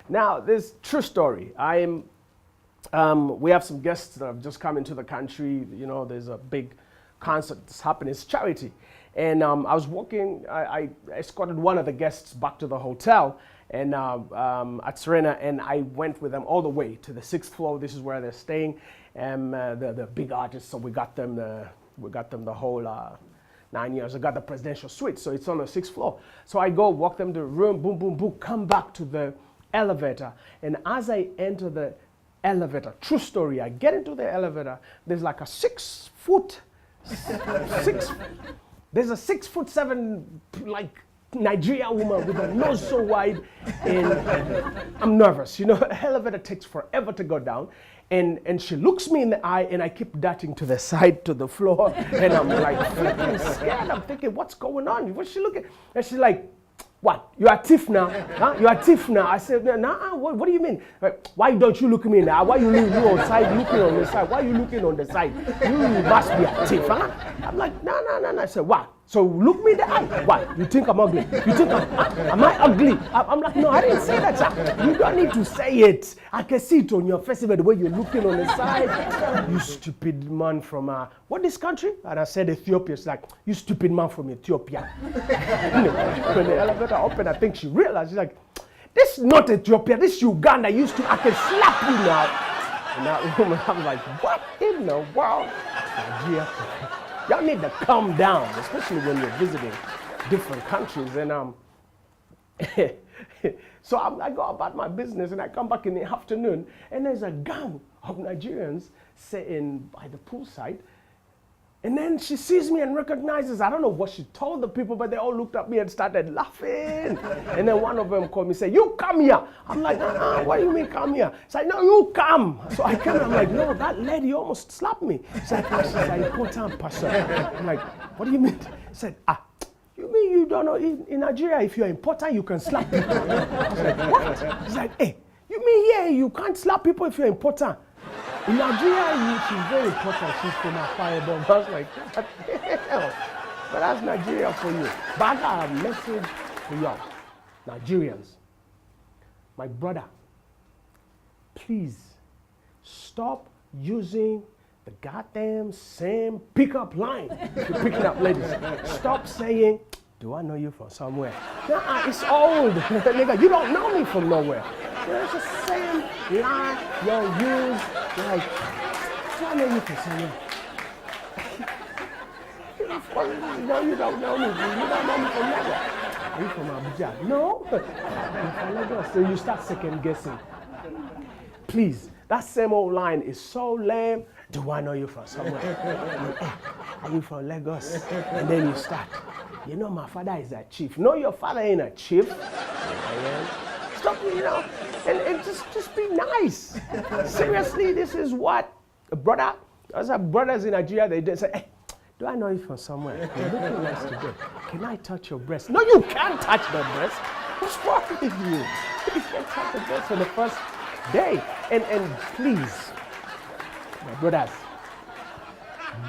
Now, this true story. We have some guests that have just come into the country. You know, there's a big concert that's happening. It's charity. And I was walking, I escorted one of the guests back to the hotel and at Serena, and I went with them all the way to the 6th floor. This is where they're staying. And the big artists, so we got them the whole 9 years. I got the presidential suite, so it's on the 6th floor. So I go walk them to the room, boom, boom, boom, come back to the elevator. And as I enter the elevator, true story, I get into the elevator, there's like a 6 foot, there's a 6'7", like Nigerian woman with a nose so wide, and I'm nervous. You know, the elevator takes forever to go down. And she looks me in the eye, and I keep darting to the side, to the floor, and I'm like flipping scared. I'm thinking, what's going on? What's she looking? And she's like, what? You are thief now? Huh? You are thief now? I said, nah, what do you mean? Like, why don't you look at me now? Why you outside looking on the side? Why are you looking on the side? You must be a thief, huh? I'm like, no. I said, what? So look me in the eye. What? You think I'm ugly? You think am I ugly? I'm like, no, I didn't say that, sir. You don't need to say it. I can see it on your face, the way you're looking on the side. You stupid man from, what this country? And I said Ethiopia. She's like, you stupid man from Ethiopia. When the elevator opened, I think she realized, she's like, this is not Ethiopia, this is Uganda. I can slap you now. And that woman, I'm like, what in the world? Nigeria. Y'all need to calm down, especially when you're visiting different countries. And so I go about my business, and I come back in the afternoon, and there's a gang of Nigerians sitting by the poolside. And then she sees me and recognizes, I don't know what she told the people, but they all looked at me and started laughing. And then one of them called me and said, you come here. I'm like, what do you mean come here? She's like, no, you come. So I came, I'm like, no, that lady almost slapped me. She's like, she's an important person. I'm like, what do you mean? She said, you mean you don't know in Nigeria, if you're important, you can slap people? I was like, what? She's like, hey, you mean here you can't slap people if you're important? In Nigeria, she's very important. She's from a firebomb. I was like, what the hell? But that's Nigeria for you. But I got a message for y'all, Nigerians. My brother, please stop using the goddamn same pickup line you're picking up ladies. Stop saying, do I know you from somewhere? Nah, it's old. Nigga, you don't know me from nowhere. It's the same line you'll use. Like, do I know you from somewhere? No, you don't know me. You don't know me from nowhere. Are you from Abuja? No. From Lagos. So you start second guessing. Please, that same old line is so lame. Do I know you from somewhere? Hey, are you from Lagos? And then you start. You know, my father is a chief. No, your father ain't a chief. Stop, you know, and just be nice. Seriously, this is what a brother, as our brothers in Nigeria, they did say, hey, do I know you from somewhere? You're looking nice today. Can I touch your breast? No, you can't touch the breast. What's wrong with you? You can't touch the breast on the first day. And please, my brothers,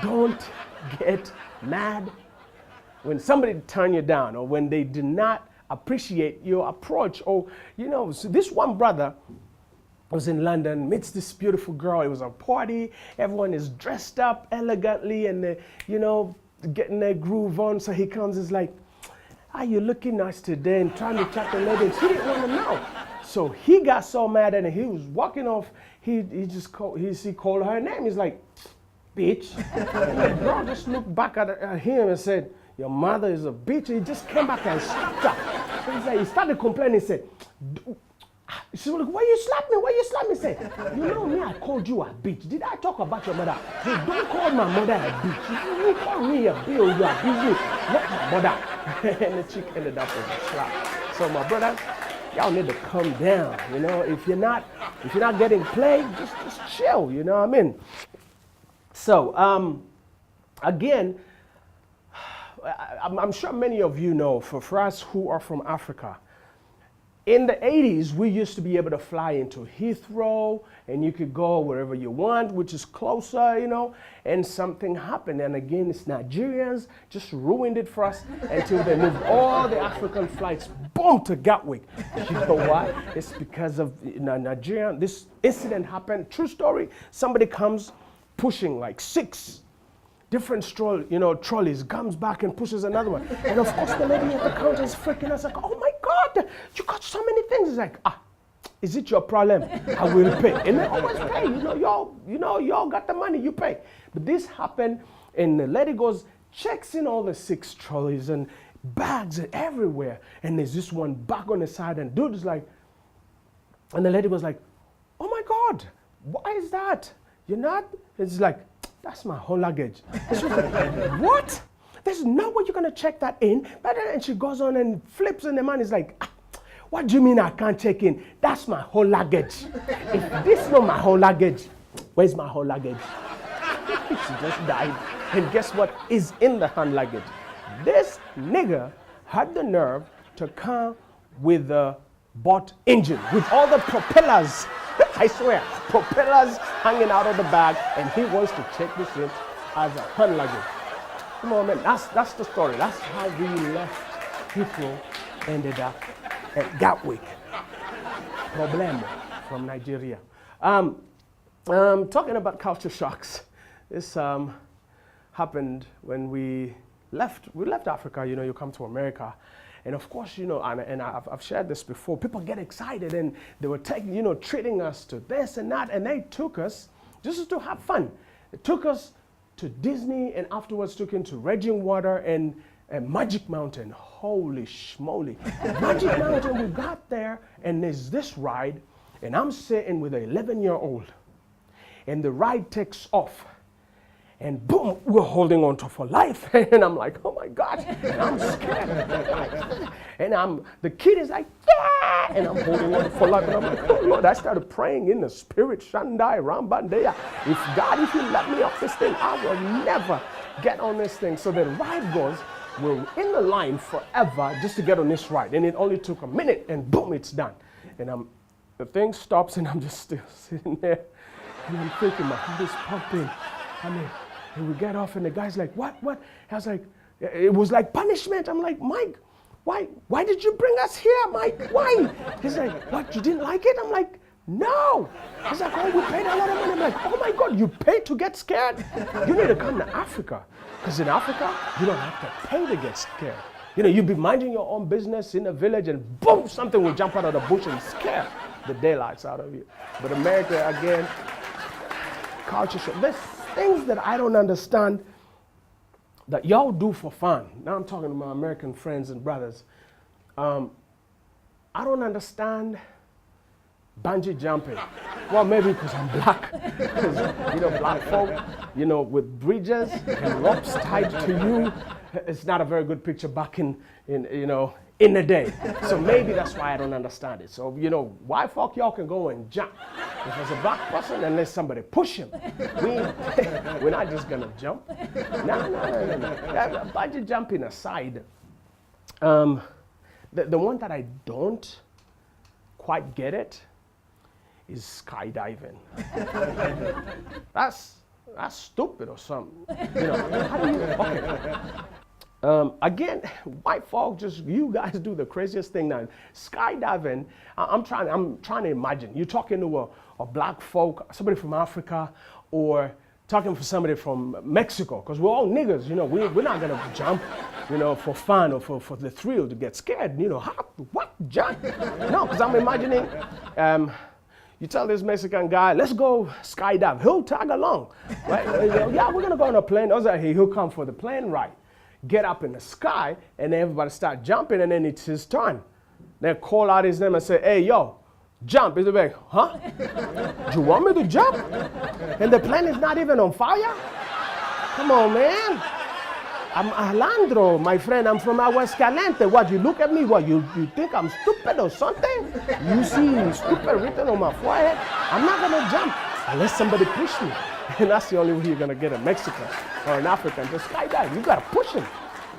don't get mad when somebody turn you down or when they do not appreciate your approach. Or, you know, so this one brother was in London, meets this beautiful girl. It was a party. Everyone is dressed up elegantly and, you know, getting their groove on. So he comes, is like, you looking nice today, and trying to chat the lady. And she didn't want to know. So he got so mad and he was walking off. He called her name. He's like, bitch. And the girl just looked back at him and said, your mother is a bitch. He just came back and slapped her. So he's like, he started complaining. He said, she was like, why you slap me? Why you slap me? He said, you know me, I called you a bitch. Did I talk about your mother? He said, don't call my mother a bitch. You call me a bitch, you are busy, not my mother. And the chick ended up with a slap. So my brothers, y'all need to calm down. You know, if you're not getting played, just chill. You know what I mean? So again, I'm sure many of you know, for us who are from Africa, In the 80s, we used to be able to fly into Heathrow, and you could go wherever you want, which is closer, and something happened. And again, it's Nigerians just ruined it for us until they moved all the African flights, boom, to Gatwick. You know why? It's because of Nigeria. This incident happened, true story. Somebody comes pushing like 6 different trolleys, comes back and pushes another one. And of course, the lady at the counter is freaking us like, oh my God, you got so many things. It's like, is it your problem? I will pay. And they always pay. Y'all got the money, you pay. But this happened, and the lady goes, checks in all the 6 trolleys and bags everywhere. And there's this one back on the side, and dude is like, and the lady was like, oh my God, why is that? You're not? It's like, that's my whole luggage. She was like, what? There's no way you're gonna check that in. And she goes on and flips, and the man is like, what do you mean I can't check in? That's my whole luggage. If this is not my whole luggage, where's my whole luggage? She just died. And guess what is in the hand luggage? This nigga had the nerve to come with the bot engine, with all the propellers. I swear, propellers hanging out of the bag, and he wants to check this in as a hand luggage. Come on, man, that's the story. That's how we left Heathrow, ended up at Gatwick. Problemo from Nigeria. Talking about culture shocks, this happened when we left Africa. You come to America. And of course, and I've shared this before, people get excited, and they were treating us to this and that, and they took us just to have fun. They took us to Disney, and afterwards took into Raging Water and Magic Mountain. Holy schmoly. Magic Mountain, we got there, and there's this ride, and I'm sitting with an 11-year-old, and the ride takes off. And boom, we're holding on to for life. And I'm like, oh my God, and I'm scared. And the kid is like, yeah, and I'm holding on for life. And I'm like, oh Lord, I started praying in the spirit, Shandai, Rambandeya. If you let me off this thing, I will never get on this thing. So the ride goes, we're in the line forever just to get on this ride. And it only took a minute, and boom, it's done. And the thing stops, and I'm just still sitting there. And I'm thinking, my heart is pumping. And we get off, and the guy's like, what? I was like, it was like punishment. I'm like, Mike, why did you bring us here, Mike? Why? He's like, what, you didn't like it? I'm like, no. He's like, oh, we paid a lot of money. I'm like, oh my God, you paid to get scared? You need to come to Africa. Because in Africa, you don't have to pay to get scared. You'll be minding your own business in a village, and boom, something will jump out of the bush and scare the daylights out of you. But America, again, culture shock. There's things that I don't understand that y'all do for fun. Now I'm talking to my American friends and brothers. I don't understand bungee jumping. Well, maybe because I'm black. Because, black folk, with bridges and ropes tied to you, it's not a very good picture back in the day. So maybe that's why I don't understand it. So, why fuck y'all can go and jump? If it's a black person, unless somebody push him, we're not just gonna jump. No. Bungee jumping aside, the one that I don't quite get it is skydiving. That's stupid or something. How do you? Okay. Again, white folk, you guys do the craziest thing now. Skydiving, I'm trying to imagine. You're talking to a black folk, somebody from Africa, or talking to somebody from Mexico, because we're all niggas, we're not gonna jump, for fun or for the thrill to get scared, what, jump? No, because I'm imagining, you tell this Mexican guy, let's go skydive, he'll tag along, right? Yeah, we're gonna go on a plane. I was like, he'll come for the plane ride. Get up in the sky, and then everybody start jumping, and then it's his turn. They call out his name and say, hey, yo, jump. He's like, huh? Do you want me to jump? And the plane is not even on fire? Come on, man. I'm Alejandro, my friend. I'm from Aguascalientes. What, you look at me? What, you think I'm stupid or something? You see stupid written on my forehead? I'm not going to jump unless somebody push me. And that's the only way you're gonna get a Mexican or an African to skydive. You gotta push them.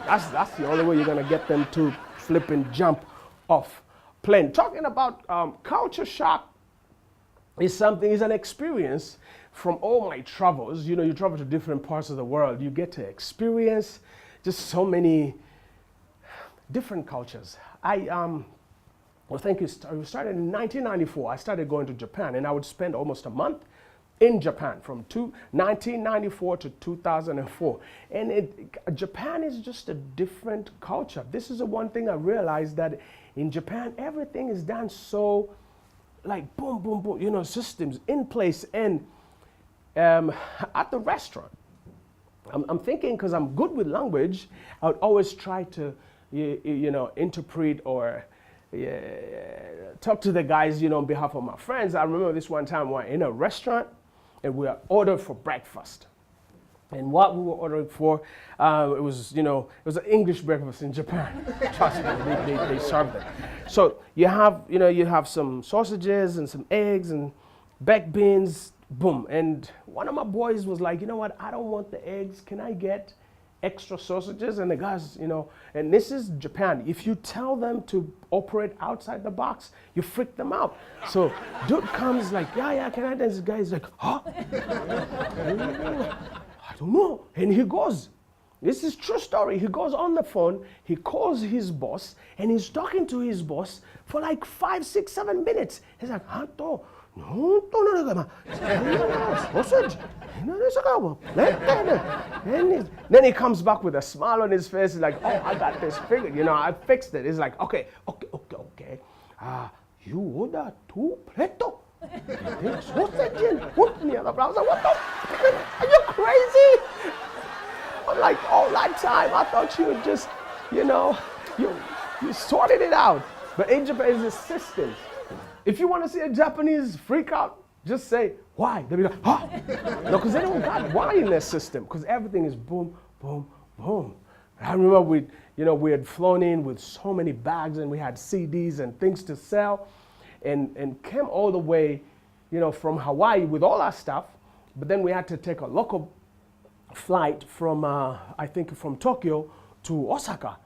That's the only way you're gonna get them to flip and jump off plane. Talking about culture shock is an experience from all my travels. You know, you travel to different parts of the world. You get to experience just so many different cultures. Well, thank you. We started in 1994. I started going to Japan, and I would spend almost a month in Japan from 1994 to 2004. And Japan is just a different culture. This is the one thing I realized, that in Japan, everything is done so like boom, boom, boom, you know, systems in place. And at the restaurant, I'm thinking, because I'm good with language, I would always try to, you know, interpret or talk to the guys, you know, on behalf of my friends. I remember this one time we were in a restaurant and we were ordered for breakfast. And what we were ordering for, it was an English breakfast in Japan. Trust me, they served it. So you have some sausages and some eggs and baked beans, boom. And one of my boys was like, you know what, I don't want the eggs. Can I get extra sausages? And the guys, you know, and this is Japan. If you tell them to operate outside the box, you freak them out. So dude comes like, yeah, can I? And this guy's like, huh? I don't know. And he goes, this is true story. He goes on the phone, he calls his boss, and he's talking to his boss for like 5, 6, 7 minutes. He's like, Hanto, no, sausage. And then he comes back with a smile on his face. He's like, oh, I got this figured. You know, I fixed it. He's like, okay. You order 2 plato. Sausage and put me on the browser. What the? Are you crazy? I'm like, all that time, I thought you would just, you know, you sorted it out. But in Japan, it's a system. If you want to see a Japanese freak out, just say, why? They'll be like, huh? No, because they don't got why in their system, because everything is boom, boom, boom. I remember we had flown in with so many bags, and we had CDs and things to sell, and came all the way, you know, from Hawaii with all our stuff. But then we had to take a local flight from, I think from Tokyo to Osaka.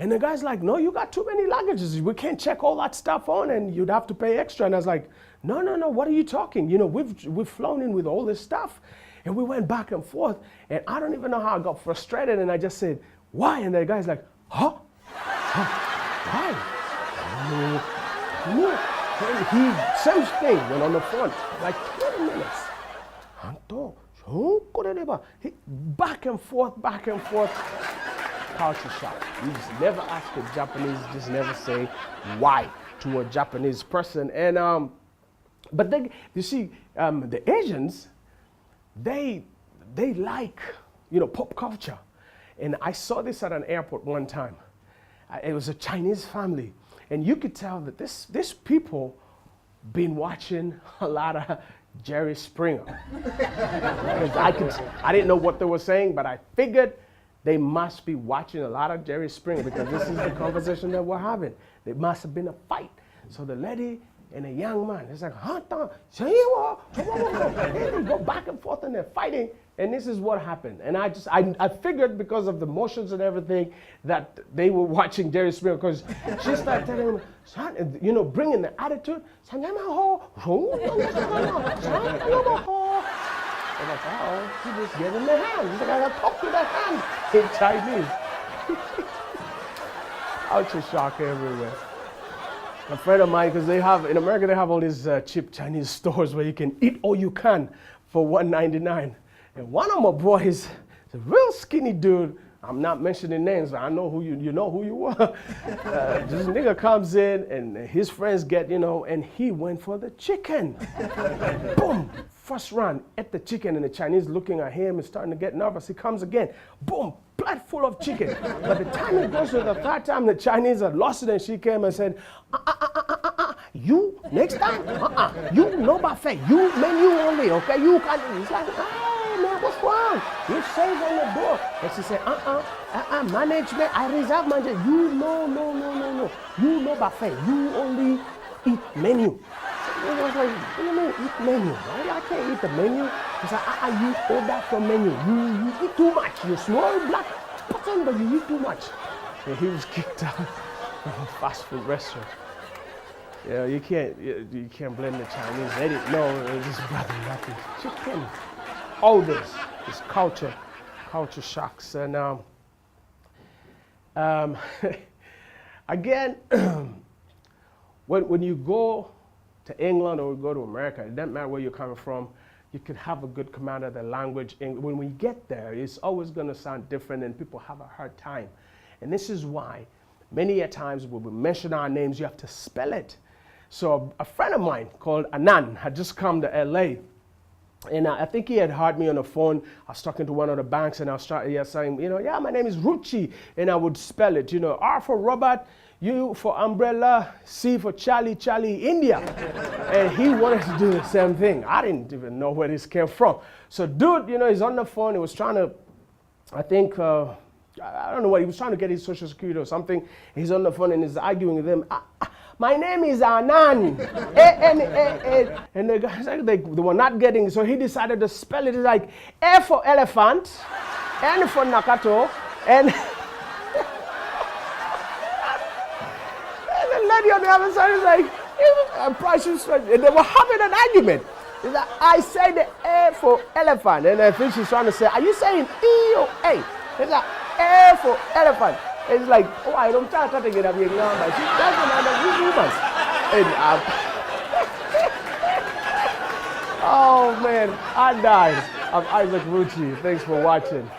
And the guy's like, no, you got too many luggages. We can't check all that stuff on, and you'd have to pay extra. And I was like, no, what are you talking? You know, we've flown in with all this stuff. And we went back and forth, and I don't even know how I got frustrated, and I just said, why? And the guy's like, huh? Why? No. And he, same thing, went on the phone, like 20 minutes. Back and forth. Culture shock. You just never ask a Japanese, just never say why to a Japanese person. And but then you see, the Asians, they like, you know, pop culture. And I saw this at an airport one time. It was a Chinese family, and you could tell that this people been watching a lot of Jerry Springer. I didn't know what they were saying, but I figured they must be watching a lot of Jerry Springer, because this is the conversation that we're having. There must have been a fight. So the lady and a young man, it's like, they go back and forth and they're fighting. And this is what happened. And I figured, because of the motions and everything, that they were watching Jerry Springer, because she started telling him, son, you know, bringing the attitude. I'm like, oh, he just gave him the hand. He's like, I gotta talk to the hand in Chinese. Culture shock everywhere. A friend of mine, because in America, they have all these cheap Chinese stores where you can eat all you can for $1.99. And one of my boys, is a real skinny dude. I'm not mentioning names, but I know who you know who you are. This nigga comes in, and his friends get, you know, and he went for the chicken. Boom. First round, ate the chicken, and the Chinese looking at him and starting to get nervous. He comes again, boom, plate full of chicken. By the time he goes to the third time, the Chinese had lost it, and she came and said, you, next time, you no buffet, you menu only, okay? You can't. He's like, hey, man, what's wrong? You say on the door. And she said, management, I reserve management. You, no. You no buffet, you only eat menu. I was like, what do you mean eat menu? I can't eat the menu. He said, you order from menu. You eat too much. You're small black person, but you eat too much. And he was kicked out of a fast food restaurant. Yeah, you can't blame the Chinese. They didn't know it was just brother nothing. Chicken. All this is culture shocks. And again, when you go to England or go to America, it doesn't matter where you're coming from, you can have a good command of the language. And when we get there, it's always going to sound different and people have a hard time. And this is why many a times when we mention our names, you have to spell it. So a friend of mine called Anan had just come to LA. And I think he had heard me on the phone. I was talking to one of the banks and I was saying, yeah, my name is Rucci. And I would spell it, R for Robert, U for umbrella, C for Charlie, India. And he wanted to do the same thing. I didn't even know where this came from. So dude, he's on the phone. He was trying to, I think, I don't know what, he was trying to get his social security or something. He's on the phone and he's arguing with them. My name is Anan. A-N-A-A. And the guys, they were not getting it, so he decided to spell it. It's like A for elephant, N for Nakato, and the lady on the other side is like, and they were having an argument. It's like, I say the A for elephant, and I think she's trying to say, are you saying E or A? It's like A for elephant. It's like, oh, I don't try to get up here now, but she doesn't understand humans. And oh man, I died. I'm Isaac Rucci. Thanks for watching.